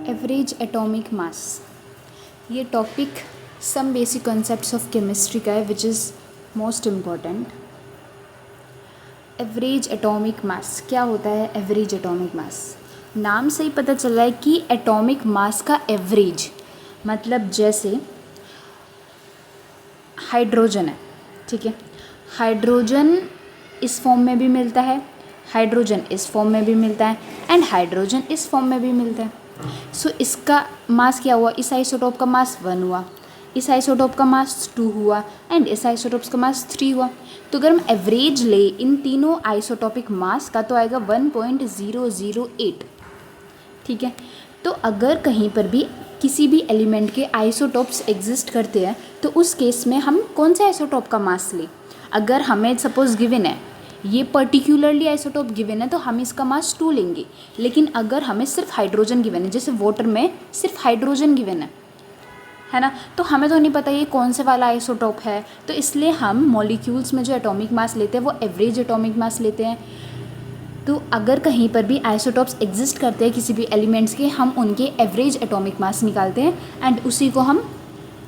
Average atomic mass, ये topic some basic concepts of chemistry का है which is most important. Average atomic mass क्या होता है? एवरेज एटॉमिक मास नाम से ही पता चल रहा है कि एटॉमिक मास का एवरेज, मतलब जैसे हाइड्रोजन है, ठीक है, हाइड्रोजन इस फॉर्म में भी मिलता है, हाइड्रोजन इस फॉर्म में भी मिलता है एंड हाइड्रोजन इस फॉर्म में भी मिलता है। सो इसका मास क्या हुआ? इस आइसोटोप का मास 1 हुआ, इस आइसोटोप का मास 2 हुआ एंड इस आइसोटोप्स का मास 3 हुआ। तो अगर हम एवरेज ले इन तीनों आइसोटोपिक मास का तो आएगा 1.008, ठीक है। तो अगर कहीं पर भी किसी भी एलिमेंट के आइसोटोप्स एग्जिस्ट करते हैं तो उस केस में हम कौन से आइसोटोप का मास लें? अगर हमें सपोज गिवन है, ये पर्टिकुलरली आइसोटोप गिवन है तो हम इसका मास 2 लेंगे। लेकिन अगर हमें सिर्फ हाइड्रोजन गिवन है, जैसे वाटर में सिर्फ हाइड्रोजन गिवन है ना, तो हमें तो नहीं पता ये कौन से वाला आइसोटोप है, तो इसलिए हम मॉलिक्यूल्स में जो एटॉमिक मास लेते हैं वो एवरेज एटॉमिक मास लेते हैं। तो अगर कहीं पर भी आइसोटोप्स एग्जिस्ट करते हैं किसी भी एलिमेंट्स के, हम उनके एवरेज एटॉमिक मास निकालते हैं एंड उसी को हम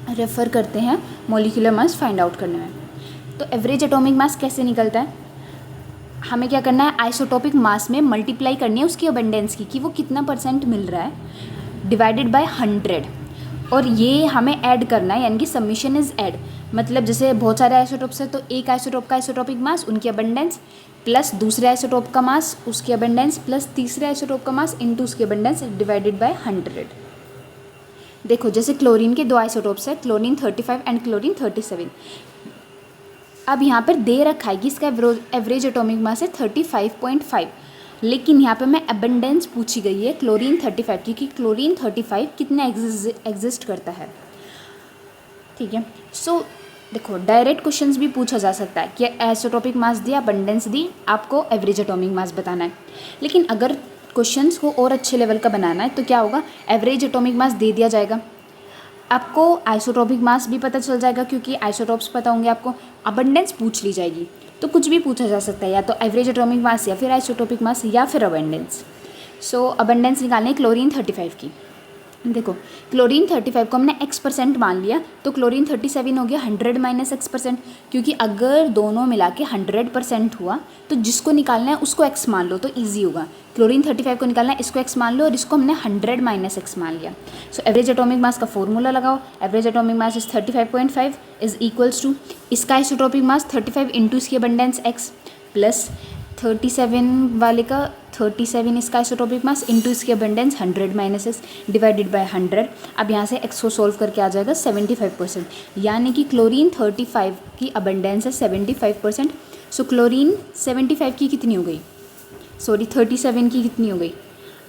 रेफ़र करते हैं मॉलिक्यूलर मास फाइंड आउट करने में। तो एवरेज एटॉमिक मास कैसे निकलता है? हमें क्या करना है? आइसोटोपिक मास में मल्टीप्लाई करनी है उसकी अबंडेंस की, कि वो कितना % मिल रहा है, डिवाइडेड बाय 100, और ये हमें ऐड करना है, यानी कि समीशन इज़ ऐड। मतलब जैसे बहुत सारे आइसोटोप्स है तो एक आइसोटोप का आइसोटोपिक मास, उनकी अबंडेंस, प्लस दूसरे आइसोटोप का मास, उसकी अबंडेंस, प्लस तीसरे आइसोटोप का मास इनटू उसकी अबंडेंस डिवाइडेड बाय 100। देखो जैसे क्लोरीन के 2 आइसोटोप्स है, क्लोरीन 35 एंड क्लोरीन 37। अब यहाँ पर दे रखा है कि इसका एवरेज एटॉमिक मास है 35.5, लेकिन यहाँ पे मैं अबंडेंस पूछी गई है क्लोरीन 35 की, कि क्लोरीन 35 कितना एग्जिस्ट करता है, ठीक है। सो देखो डायरेक्ट क्वेश्चंस भी पूछा जा सकता है कि आइसोटोपिक मास दिया, अबंडेंस दी, आपको एवरेज एटॉमिक मास बताना है। लेकिन अगर क्वेश्चंस को और अच्छे लेवल का बनाना है तो क्या होगा? एवरेज एटॉमिक मास दे दिया जाएगा, आपको आइसोटोपिक मास भी पता चल जाएगा क्योंकि आइसोटोप्स पता होंगे आपको, अबंडेंस पूछ ली जाएगी, तो कुछ भी पूछा जा सकता है, या तो एवरेज एटॉमिक मास या फिर आइसोटोपिक मास या फिर अबंडेंस। सो अबंडेंस निकालनी है क्लोरीन 35 की। देखो क्लोरीन 35 को हमने x% मान लिया तो क्लोरीन 37 हो गया 100 माइनस x%, क्योंकि अगर दोनों मिला के 100% हुआ तो जिसको निकालना है उसको x मान लो तो ईजी होगा। क्लोरीन 35 को निकालना है, इसको x मान लो और इसको हमने 100 माइनस x मान लिया। सो एवरेज एटॉमिक मास का फॉर्मूला लगाओ, average atomic mass is 35.5 is equals to इसका आइसोटोपिक मास 35 इंटू इसकी अबंडेंस x प्लस 37 वाले का 37 इसका आइसोटोपिक मास इंटू इसकी abundance 100 minus x divided by 100। अब यहाँ से x को सॉल्व करके आ जाएगा 75%, यानी कि क्लोरीन 35 की अबंडेंस है 75%। सो क्लोरीन 75 की कितनी हो गई? सॉरी 37 की कितनी हो गई?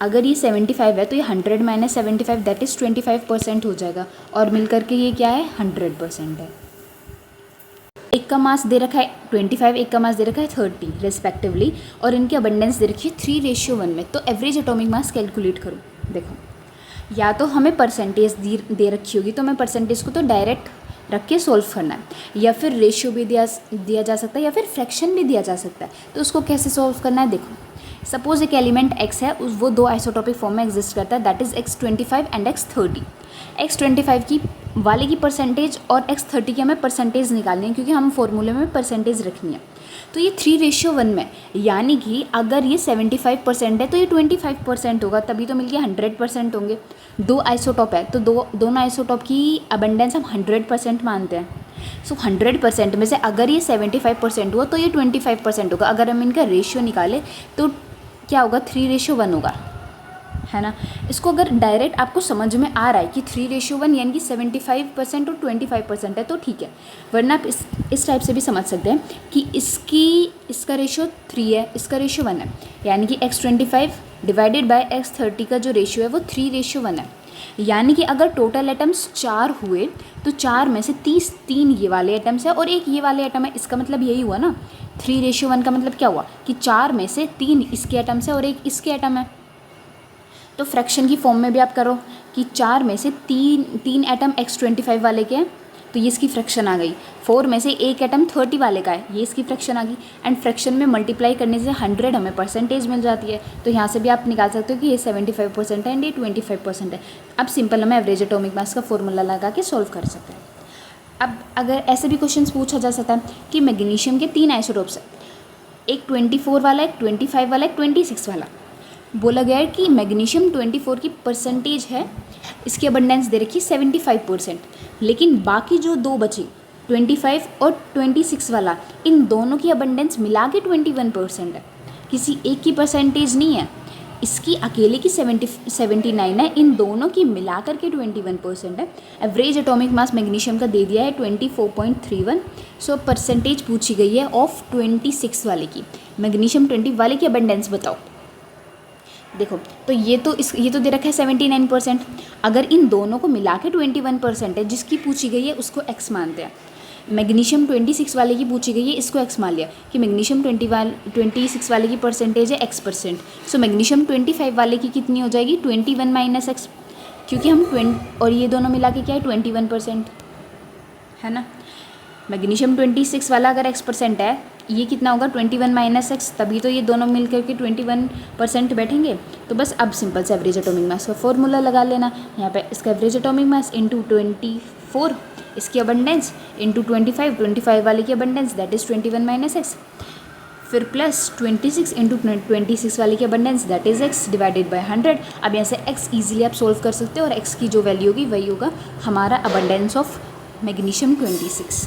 अगर ये 75 है तो ये 100 माइनस 75 दैट इज़ 25% हो जाएगा, और मिलकर के ये क्या है? 100% है। एक का मास दे रखा है 25, एक का मास दे रखा है 30 रेस्पेक्टिवली, और इनकी अबंडेंस दे रखी है 3:1 में। तो एवरेज एटॉमिक मास कैलकुलेट करो। देखो या तो हमें परसेंटेज दे रखी होगी तो हमें परसेंटेज को तो डायरेक्ट रख के सॉल्व करना है, या फिर रेशियो भी दिया जा सकता है, या फिर फ्रैक्शन भी दिया जा सकता है। तो उसको कैसे सॉल्व करना है? देखो सपोज एक एलिमेंट x है, वो 2 आइसोटोपिक फॉर्म में एग्जिस्ट करता है, that is x25 and x30। x25 की वाले की परसेंटेज और x30 की हमें परसेंटेज निकालनी है, क्योंकि हम फॉर्मूले में परसेंटेज रखनी है। तो ये 3:1 में, यानी कि अगर ये 75% है तो ये 25% होगा, तभी तो मिलके 100% होंगे। 2 आइसोटोप है तो दोनों आइसोटोप की अबंडेंस हम 100% मानते हैं। सो 100% में से अगर ये 75% हुआ तो ये 25% होगा। अगर हम इनका रेशियो निकालें तो क्या होगा? 3:1 होगा, है ना। इसको अगर डायरेक्ट आपको समझ में आ रहा है कि 3:1 यानी कि 75% और 25% है तो ठीक है, वरना आप इस टाइप से भी समझ सकते हैं कि इसका रेशियो 3 है, इसका रेशियो 1 है, यानी कि x25 डिवाइडेड बाय x30 का जो रेशियो है वो 3:1 है। यानी कि अगर टोटल एटम्स 4 हुए तो 4 में से 3 ये वाले एटम्स है और एक ये वाले एटम है। इसका मतलब यही हुआ ना, 3:1 का मतलब क्या हुआ कि 4 में से 3 इसके एटम्स है और एक इसके एटम है। तो फ्रैक्शन की फॉर्म में भी आप करो कि 4 में से तीन एटम x25 वाले के हैं तो ये इसकी फ्रैक्शन आ गई। 4 में से एक एटम 30 वाले का है, ये इसकी फ्रैक्शन आ गई। एंड फ्रैक्शन में मल्टीप्लाई करने से 100 हमें परसेंटेज मिल जाती है, तो यहाँ से भी आप निकाल सकते हो कि ये 75% है एंड ये 25% है। अब सिंपल हमें एवरेज एटॉमिक मास का फॉर्मूला लगा के सॉल्व कर सकते हैं। अब अगर ऐसे भी क्वेश्चन पूछा जा सकता है कि मैग्नीशियम के 3 आइसोटोप्स है, एक 24 वाला, एक 25 वाला, एक 26 वाला। बोला गया है कि मैग्नीशियम 24 की परसेंटेज है, इसकी अबंडेंस दे रखी 75%, लेकिन बाकी जो दो बचे 25 और 26 वाला, इन दोनों की अबंडेंस मिला के 21% है, किसी एक की परसेंटेज नहीं है। इसकी अकेले की 79 है, इन दोनों की मिलाकर के 21% है। एवरेज एटॉमिक मास मैग्नीशियम का दे दिया है 24.31। सो परसेंटेज पूछी गई है ऑफ 26 वाले की। मैग्नीशियम 20 वाले की अबंडेंस बताओ। देखो तो ये तो दे रखा है 79%। अगर इन दोनों को मिला के 21% है, जिसकी पूछी गई है उसको x मानते हैं। मैग्नीशियम 26 वाले की पूछी गई है, इसको x मान लिया कि मैग्नीशियम 26 वाले की परसेंटेज है x%। सो मैग्नीशियम 25 वाले की कितनी हो जाएगी 21 माइनस x, क्योंकि हम 20 और ये दोनों मिला के क्या है 21% है ना। मैग्नीशियम 26 वाला अगर x% है, ये कितना होगा 21 माइनस x, तभी तो ये दोनों मिल करके 21% बैठेंगे। तो बस अब सिंपल से एवरेज एटॉमिक मास का फॉर्मूला लगा लेना। यहाँ पे इसका एवरेज एटॉमिक मास इंटू 24, इसकी अबंडेंस इंटू 25 वाले की abundance that is 21 minus x, फिर प्लस 26 इंटू 26 वाले की abundance that is x divided by 100। अब यहाँ से x ईजिली आप सोल्व कर सकते हो और x की जो वैल्यू होगी वही होगा हमारा अबंडेंस ऑफ मैग्नीशियम 26।